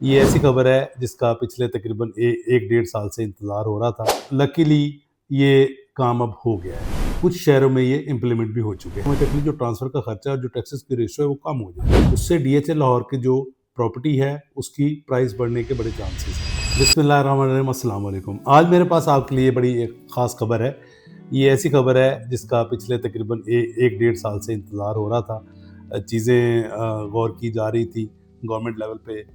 ये ऐसी खबर है जिसका पिछले तकरीबन 1 डेढ़ साल से इंतज़ार हो रहा था। लकीली ये काम अब हो गया है। कुछ शहरों में ये इम्प्लीमेंट भी हो चुके हैं। ऑटोमेटिकली जो ट्रांसफ़र का खर्चा और जो टैक्सेस की रेशियो है वो कम हो जाएगा। उससे डीएचए लाहौर की जो प्रॉपर्टी है उसकी प्राइस बढ़ने के बड़े चांसेस हैं। बिस्मिल्लाहिर्रहमानिर्रहीम, अस्सलाम वालेकुम। आज मेरे पास आपके लिए बड़ी एक ख़ास खबर है। ये ऐसी खबर है जिसका पिछले तकरीबन 1 डेढ़ साल से इंतज़ार हो रहा था। चीज़ें गौर की जा रही थी गवर्नमेंट लेवल पे।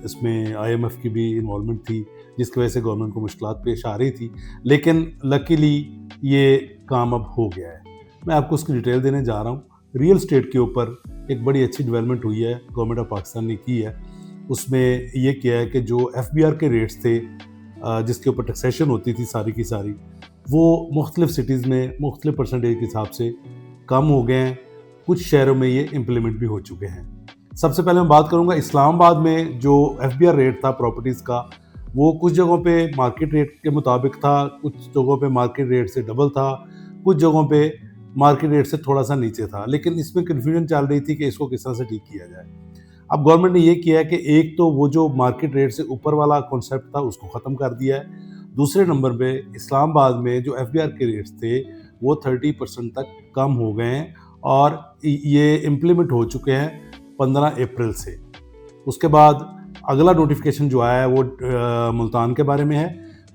इसमें आईएमएफ की भी इन्वॉल्वमेंट थी, जिसकी वजह से गवर्नमेंट को मुश्किलात पेश आ रही थी, लेकिन लकीली ये काम अब हो गया है। मैं आपको उसकी डिटेल देने जा रहा हूँ। रियल स्टेट के ऊपर एक बड़ी अच्छी डेवलपमेंट हुई है, गवर्नमेंट ऑफ पाकिस्तान ने की है। उसमें ये किया है कि जो एफबीआर के रेट्स थे, जिसके ऊपर टैक्सेशन होती थी सारी की सारी, वो मुख्तलिफ सिटीज़ में मुख्तलिफ परसेंटेज के हिसाब से कम हो गए हैं। कुछ शहरों में ये इम्प्लीमेंट भी हो चुके हैं। सबसे पहले मैं बात करूंगा इस्लामाबाद में जो एफबीआर रेट था प्रॉपर्टीज़ का, वो कुछ जगहों पे मार्केट रेट के मुताबिक था, कुछ जगहों पे मार्केट रेट से डबल था, कुछ जगहों पे मार्केट रेट से थोड़ा सा नीचे था। लेकिन इसमें कन्फ्यूजन चल रही थी कि इसको किस तरह से ठीक किया जाए। अब गवर्नमेंट ने ये किया है कि एक तो वो जो मार्केट रेट से ऊपर वाला कॉन्सेप्ट था उसको ख़त्म कर दिया है। दूसरे नंबर पे इस्लामाबाद में जो एफबीआर के रेट्स थे वो 30% तक कम हो गए हैं और ये इम्प्लीमेंट हो चुके हैं 15 अप्रैल से। उसके बाद अगला नोटिफिकेशन जो आया है वो मुल्तान के बारे में है।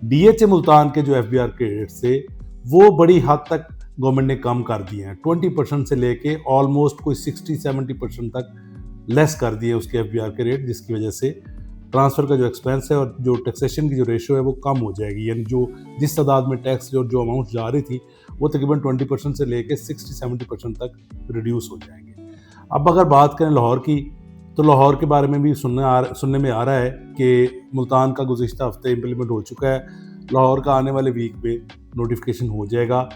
डीएचए मुल्तान के जो एफबीआर के रेट्स थे वो बड़ी हद तक गवर्नमेंट ने कम कर दिए हैं। 20% से लेके ऑलमोस्ट कोई 60-70% तक लेस कर दिए उसके एफबीआर के रेट, जिसकी वजह से ट्रांसफ़र का जो एक्सपेंस है और जो टैक्सेशन की जो रेशियो है वो कम हो जाएगी। यानी जो जिस तादाद में टैक्स जो अमाउंट जा रही थी वो तकरीबन 20% से लेके 60-70% तक रिड्यूस हो जाएंगे। अब अगर बात करें लाहौर की, तो लाहौर के बारे में भी सुनने में आ रहा है कि मुल्तान का गुज़िश्ता हफ्ते इम्प्लीमेंट हो चुका है। लाहौर का आने वाले वीक में नोटिफिकेशन हो जाएगा।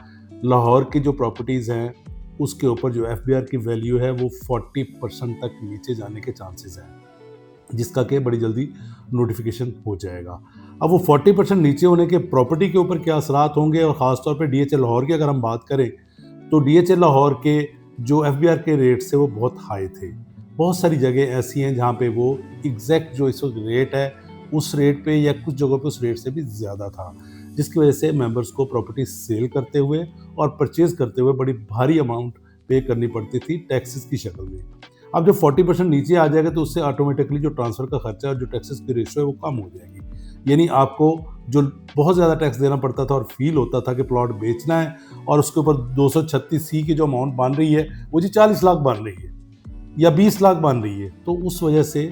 लाहौर की जो प्रॉपर्टीज़ हैं उसके ऊपर जो एफबीआर की वैल्यू है वो 40% तक नीचे जाने के चांसेस हैं, जिसका कि बड़ी जल्दी नोटिफिकेशन हो जाएगा। अब वो 40% नीचे होने के प्रॉपर्टी के ऊपर क्या असरात होंगे, और ख़ास तौर पे डीएचए लाहौर की अगर हम बात करें तो डीएचए लाहौर के जो एफबीआर के रेट्स थे वो बहुत हाई थे। बहुत सारी जगह ऐसी हैं जहाँ पे वो एग्जैक्ट जो इस वक्त रेट है उस रेट पे या कुछ जगहों पे उस रेट से भी ज़्यादा था, जिसकी वजह से मेंबर्स को प्रॉपर्टी सेल करते हुए और परचेज करते हुए बड़ी भारी अमाउंट पे करनी पड़ती थी टैक्सेस की शक्ल में। अब जब 40% नीचे आ जाएगा तो उससे ऑटोमेटिकली जो ट्रांसफ़र का खर्चा और जो टैक्सेस की रेशियो है वो कम हो जाएगी। यानी आपको जो बहुत ज़्यादा टैक्स देना पड़ता था और फील होता था कि प्लॉट बेचना है और उसके ऊपर 236C की जो अमाउंट बन रही है वो जी 40 लाख बन रही है या 20 लाख बन रही है, तो उस वजह से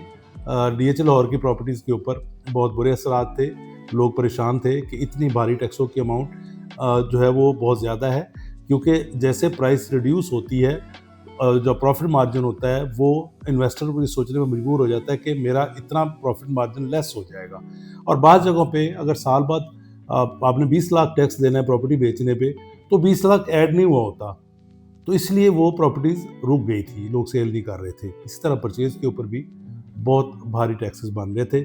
डीएचए लाहौर की प्रॉपर्टीज़ के ऊपर बहुत बुरे असरात थे। लोग परेशान थे कि इतनी भारी टैक्सों की अमाउंट जो है वो बहुत ज़्यादा है, क्योंकि जैसे प्राइस रिड्यूस होती है जो प्रॉफिट मार्जिन होता है वो इन्वेस्टर को ये सोचने में मजबूर हो जाता है कि मेरा इतना प्रॉफिट मार्जिन लेस हो जाएगा। और बाज़ जगहों पे अगर साल बाद आपने 20 लाख टैक्स देना है प्रॉपर्टी बेचने पे, तो 20 लाख ऐड नहीं हुआ होता, तो इसलिए वो प्रॉपर्टीज़ रुक गई थी, लोग सेल नहीं कर रहे थे। इसी तरह परचेज़ के ऊपर भी बहुत भारी टैक्सेस बन रहे थे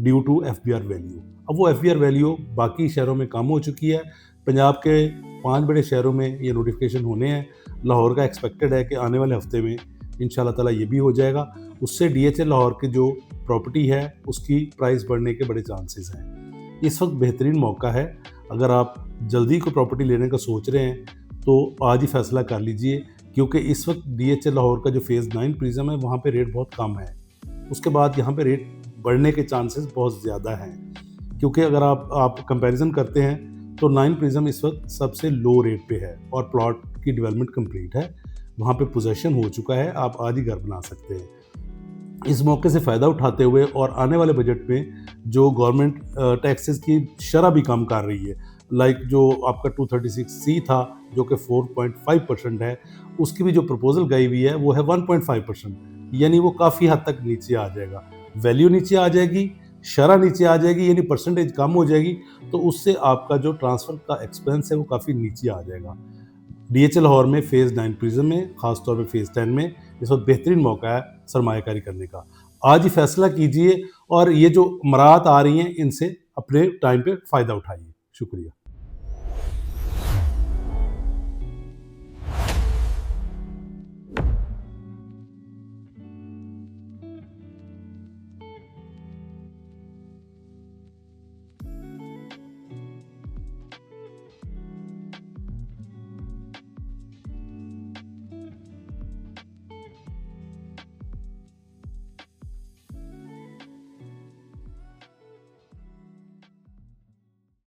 ड्यू टू एफबीआर वैल्यू। अब वो एफबीआर वैल्यू बाकी शहरों में कम हो चुकी है। पंजाब के 5 बड़े शहरों में ये नोटिफिकेशन होने हैं। लाहौर का एक्सपेक्टेड है कि आने वाले हफ्ते में इंशाल्लाह ताला ये भी हो जाएगा। उससे डीएचए लाहौर की जो प्रॉपर्टी है उसकी प्राइस बढ़ने के बड़े चांसेस हैं। इस वक्त बेहतरीन मौका है, अगर आप जल्दी कोई प्रॉपर्टी लेने का सोच रहे हैं तो आज ही फैसला कर लीजिए, क्योंकि इस वक्त डीएचए लाहौर का जो फेज़ 9 प्रिज्म है वहाँ पे रेट बहुत कम है। उसके बाद यहाँ पे रेट बढ़ने के चांसेस बहुत ज़्यादा हैं, क्योंकि अगर आप कंपैरिजन करते हैं तो 9 प्रिज्म इस वक्त सबसे लो रेट पे है और प्लॉट की डेवलपमेंट कंप्लीट है, वहाँ पे पोजेसन हो चुका है, आप आज ही घर बना सकते हैं। इस मौके से फ़ायदा उठाते हुए और आने वाले बजट में जो गवर्नमेंट टैक्सेस की शरह भी कम कर रही है, लाइक जो आपका 236C था जो कि 4.5% है, उसकी भी जो प्रपोजल गई हुई है वो है 1.5%, यानी वो काफ़ी हद तक नीचे आ जाएगा। वैल्यू नीचे आ जाएगी, शरह नीचे आ जाएगी, यानी परसेंटेज कम हो जाएगी, तो उससे आपका जो ट्रांसफ़र का एक्सपेंस है वो काफ़ी नीचे आ जाएगा। डीएचए लाहौर में फेज़ 9 प्रिज्म में, ख़ासतौर पे फेज़ 10 में इस वक्त बेहतरीन मौका है सरमायाकारी करने का। आज ही फैसला कीजिए और ये जो मराहत आ रही हैं इनसे अपने टाइम पे फ़ायदा उठाइए। शुक्रिया।